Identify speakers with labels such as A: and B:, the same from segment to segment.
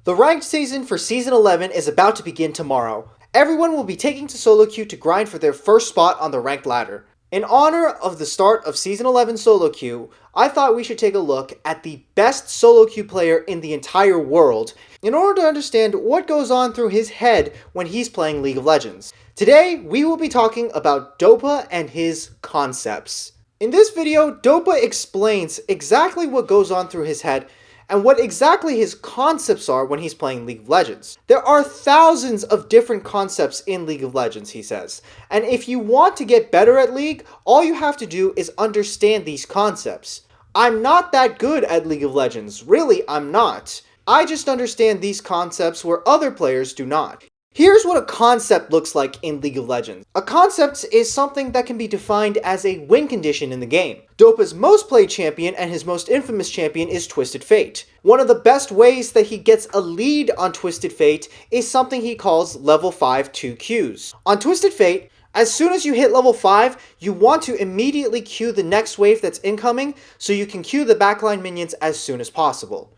A: The ranked season for Season 11 is about to begin tomorrow. Everyone will be taking to solo queue to grind for their first spot on the ranked ladder. In honor of the start of Season 11 solo queue, I thought we should take a look at the best solo queue player in the entire world in order to understand what goes on through his head when he's playing League of Legends. Today, we will be talking about Dopa and his concepts. In this video, Dopa explains exactly what goes on through his head and what exactly his concepts are when he's playing League of Legends. There are thousands of different concepts in League of Legends, he says, and if you want to get better at League, all you have to do is understand these concepts. I'm not that good at League of Legends, really I'm not. I just understand these concepts where other players do not. Here's what a concept looks like in League of Legends. A concept is something that can be defined as a win condition in the game. Dopa's most played champion and his most infamous champion is Twisted Fate. One of the best ways that he gets a lead on Twisted Fate is something he calls level 5 2Qs. On Twisted Fate, as soon as you hit level 5, you want to immediately queue the next wave that's incoming so you can queue the backline minions as soon as possible.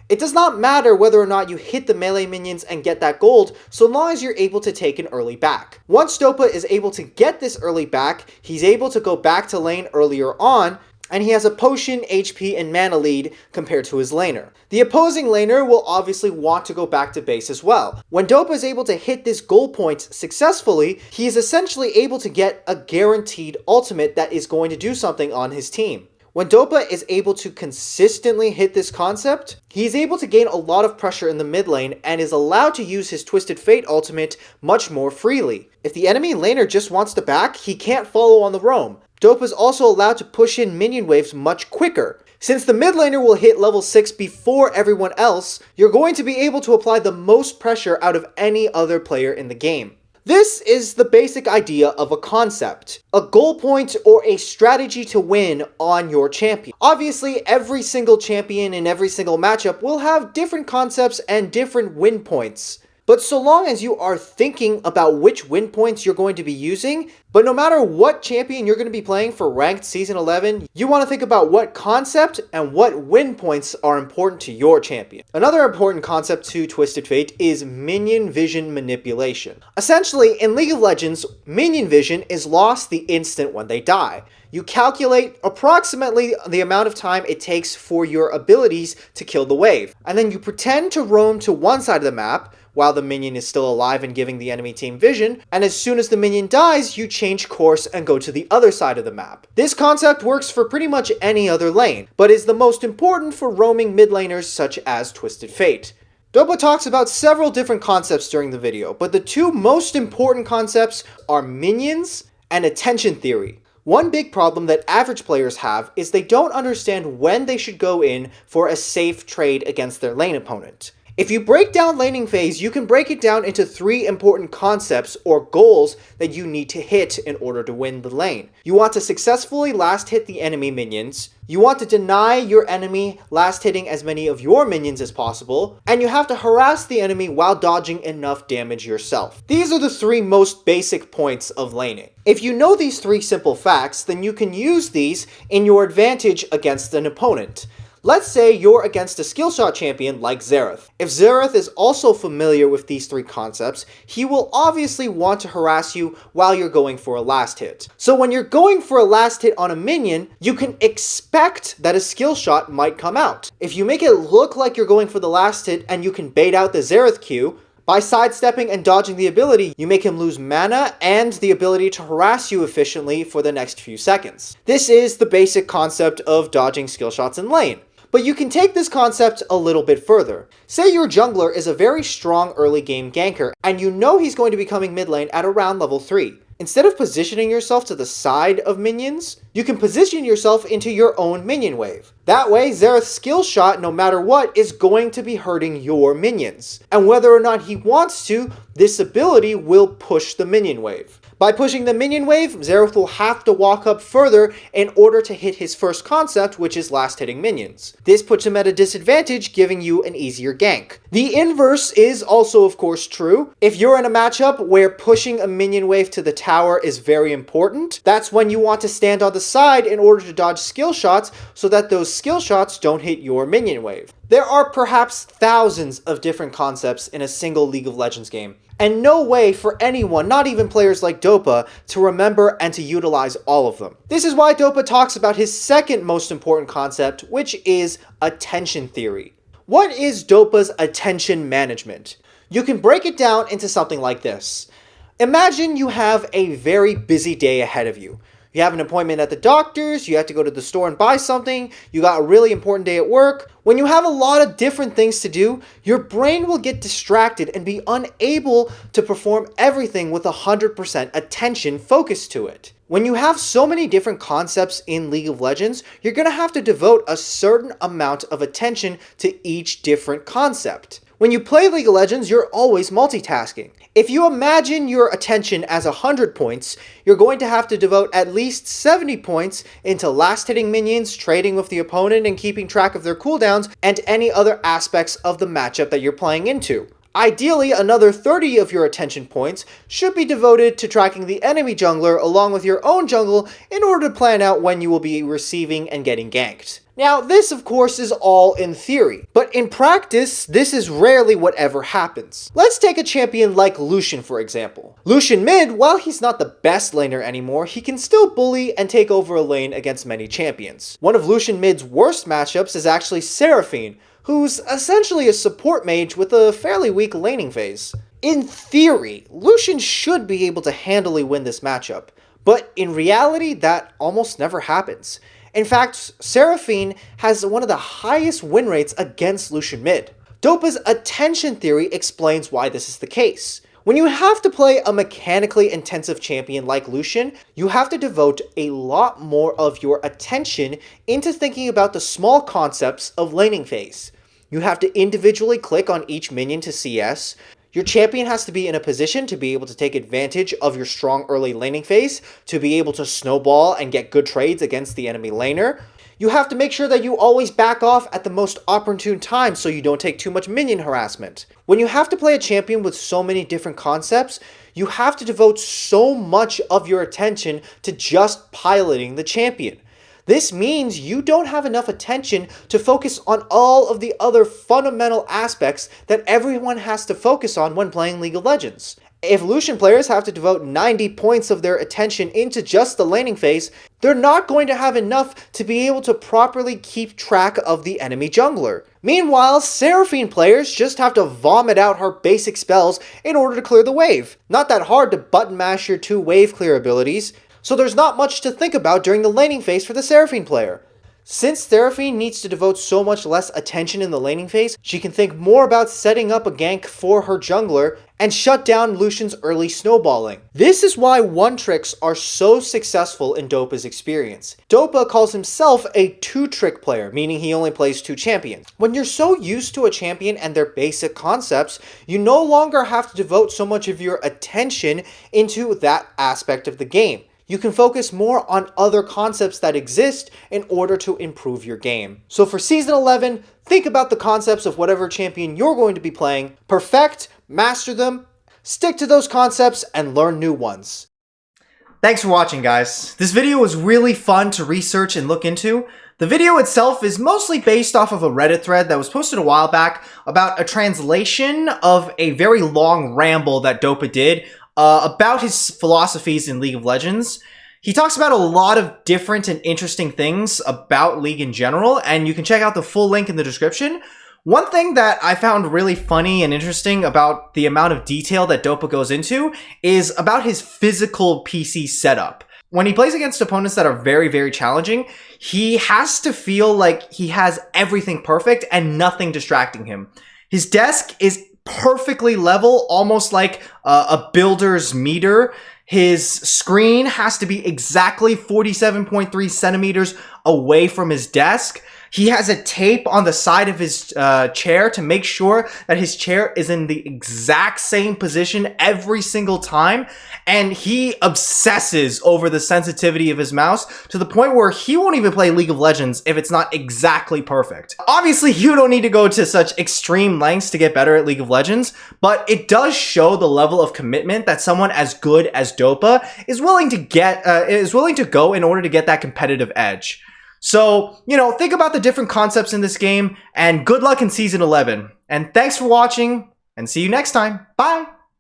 A: It does not matter whether or not you hit the melee minions and get that gold, so long as you're able to take an early back. Once Dopa is able to get this early back, he's able to go back to lane earlier on, and he has a potion, HP, and mana lead compared to his laner. The opposing laner will obviously want to go back to base as well. When Dopa is able to hit this goal point successfully, he is essentially able to get a guaranteed ultimate that is going to do something on his team. When Dopa is able to consistently hit this concept, he is able to gain a lot of pressure in the mid lane and is allowed to use his Twisted Fate ultimate much more freely. If the enemy laner just wants to back, he can't follow on the roam. Dopa is also allowed to push in minion waves much quicker. Since the mid laner will hit level 6 before everyone else, you're going to be able to apply the most pressure out of any other player in the game. This is the basic idea of a concept, a goal point or a strategy to win on your champion. Obviously, every single champion in every single matchup will have different concepts and different win points. But so long as you are thinking about which win points you're going to be using, but no matter what champion you're going to be playing for ranked Season 11, you want to think about what concept and what win points are important to your champion. Another important concept to Twisted Fate is minion vision manipulation. Essentially, in League of Legends, minion vision is lost the instant when they die. You calculate approximately the amount of time it takes for your abilities to kill the wave, and then you pretend to roam to one side of the map while the minion is still alive and giving the enemy team vision, and as soon as the minion dies, you change course and go to the other side of the map. This concept works for pretty much any other lane, but is the most important for roaming mid laners such as Twisted Fate. Dopa talks about several different concepts during the video, but the two most important concepts are minions and attention theory. One big problem that average players have is they don't understand when they should go in for a safe trade against their lane opponent. If you break down laning phase, you can break it down into three important concepts or goals that you need to hit in order to win the lane. You want to successfully last hit the enemy minions, you want to deny your enemy last hitting as many of your minions as possible, and you have to harass the enemy while dodging enough damage yourself. These are the three most basic points of laning. If you know these three simple facts, then you can use these in your advantage against an opponent. Let's say you're against a skill shot champion like Xerath. If Xerath is also familiar with these three concepts, he will obviously want to harass you while you're going for a last hit. So when you're going for a last hit on a minion, you can expect that a skill shot might come out. If you make it look like you're going for the last hit and you can bait out the Xerath Q, by sidestepping and dodging the ability, you make him lose mana and the ability to harass you efficiently for the next few seconds. This is the basic concept of dodging skill shots in lane. But you can take this concept a little bit further. Say your jungler is a very strong early game ganker, and you know he's going to be coming mid lane at around level 3. Instead of positioning yourself to the side of minions, you can position yourself into your own minion wave. That way, Xerath's skill shot, no matter what, is going to be hurting your minions. And whether or not he wants to, this ability will push the minion wave. By pushing the minion wave, Xerath will have to walk up further in order to hit his first concept, which is last hitting minions. This puts him at a disadvantage, giving you an easier gank. The inverse is also of course true. If you're in a matchup where pushing a minion wave to the tower is very important, that's when you want to stand on the side in order to dodge skill shots so that those skill shots don't hit your minion wave. There are perhaps thousands of different concepts in a single League of Legends game, and no way for anyone, not even players like Dopa, to remember and to utilize all of them. This is why Dopa talks about his second most important concept, which is attention theory. What is Dopa's attention management? You can break it down into something like this. Imagine you have a very busy day ahead of you. You have an appointment at the doctor's, you have to go to the store and buy something, you got a really important day at work. When you have a lot of different things to do, your brain will get distracted and be unable to perform everything with 100% attention focused to it. When you have so many different concepts in League of Legends, you're going to have to devote a certain amount of attention to each different concept. When you play League of Legends, you're always multitasking. If you imagine your attention as 100 points, you're going to have to devote at least 70 points into last hitting minions, trading with the opponent, and keeping track of their cooldowns, and any other aspects of the matchup that you're playing into. Ideally, another 30 of your attention points should be devoted to tracking the enemy jungler along with your own jungle in order to plan out when you will be receiving and getting ganked. Now, this of course is all in theory, but in practice, this is rarely what ever happens. Let's take a champion like Lucian for example. Lucian mid, while he's not the best laner anymore, he can still bully and take over a lane against many champions. One of Lucian mid's worst matchups is actually Seraphine, who's essentially a support mage with a fairly weak laning phase. In theory, Lucian should be able to handily win this matchup, but in reality, that almost never happens. In fact, Seraphine has one of the highest win rates against Lucian mid. Dopa's attention theory explains why this is the case. When you have to play a mechanically intensive champion like Lucian, you have to devote a lot more of your attention into thinking about the small concepts of laning phase. You have to individually click on each minion to CS. Your champion has to be in a position to be able to take advantage of your strong early laning phase, to be able to snowball and get good trades against the enemy laner. You have to make sure that you always back off at the most opportune time so you don't take too much minion harassment. When you have to play a champion with so many different concepts, you have to devote so much of your attention to just piloting the champion. This means you don't have enough attention to focus on all of the other fundamental aspects that everyone has to focus on when playing League of Legends. If Lucian players have to devote 90 points of their attention into just the laning phase, they're not going to have enough to be able to properly keep track of the enemy jungler. Meanwhile, Seraphine players just have to vomit out her basic spells in order to clear the wave. Not that hard to button mash your 2 wave clear abilities, so there's not much to think about during the laning phase for the Seraphine player. Since Seraphine needs to devote so much less attention in the laning phase, she can think more about setting up a gank for her jungler and shut down Lucian's early snowballing. This is why one-tricks are so successful in Dopa's experience. Dopa calls himself a 2-trick player, meaning he only plays 2 champions. When you're so used to a champion and their basic concepts, you no longer have to devote so much of your attention into that aspect of the game. You can focus more on other concepts that exist in order to improve your game. So for Season 11, think about the concepts of whatever champion you're going to be playing, perfect, master them, stick to those concepts, and learn new ones. Thanks for watching, guys. This video was really fun to research and look into. The video itself is mostly based off of a Reddit thread that was posted a while back about a translation of a very long ramble that Dopa did about his philosophies in League of Legends. He talks about a lot of different and interesting things about League in general, and you can check out the full link in the description. One thing that I found really funny and interesting about the amount of detail that Dopa goes into is about his physical PC setup. When he plays against opponents that are very, very challenging, he has to feel like he has everything perfect and nothing distracting him. His desk is perfectly level, almost like a builder's meter. His screen has to be exactly 47.3 centimeters away from his desk. He has a tape on the side of his chair to make sure that his chair is in the exact same position every single time. And he obsesses over the sensitivity of his mouse to the point where he won't even play League of Legends if it's not exactly perfect. Obviously, you don't need to go to such extreme lengths to get better at League of Legends, but it does show the level of commitment that someone as good as Dopa is willing to go in order to get that competitive edge. So, think about the different concepts in this game, and good luck in Season 11. And thanks for watching, and see you next time. Bye!